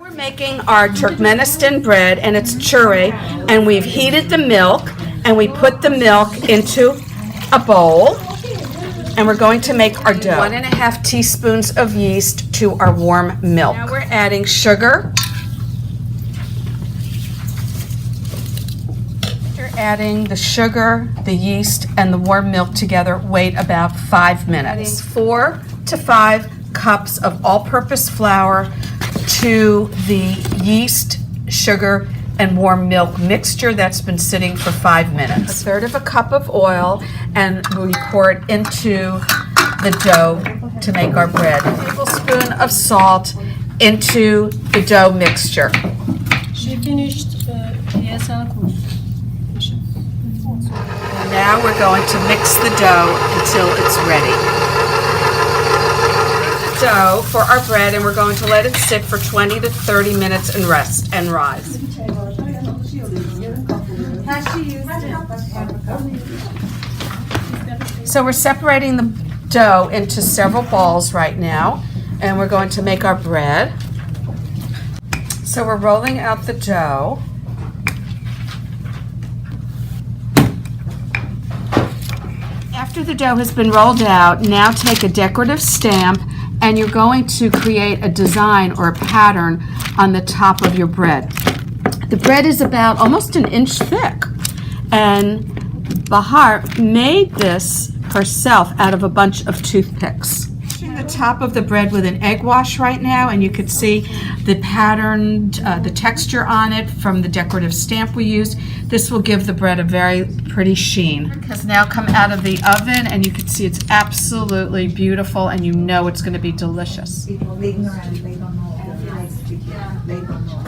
We're making our Turkmenistan bread, and it's chorek, and we've heated the milk, and we put the milk into a bowl, and we're going to make our dough. 1.5 teaspoons of yeast to our warm milk. Now we're adding sugar. After adding the sugar, the yeast, and the warm milk together, wait about 5 minutes. Adding 4 to 5 cups of all-purpose flour to the yeast, sugar, and warm milk mixture that's been sitting for 5 minutes. 1/3 of a cup of oil, and we pour it into the dough to make our bread. A tablespoon of salt into the dough mixture. She finished. Yes, Now we're going to mix the dough until it's ready. Dough for our bread, and we're going to let it sit for 20 to 30 minutes and rest and rise. So we're separating the dough into several balls right now, and we're going to make our bread. So we're rolling out the dough. After the dough has been rolled out, now take a decorative stamp, and you're going to create a design or a pattern on the top of your bread. The bread is about almost an inch thick, and Bahar made this herself out of a bunch of toothpicks. Washing the top of the bread with an egg wash right now, and you can see the pattern, the texture on it from the decorative stamp we used. This will give the bread a very pretty sheen. It has now come out of the oven, and you can see it's absolutely beautiful, and you know it's going to be delicious. People ignorant, they don't know. They don't know.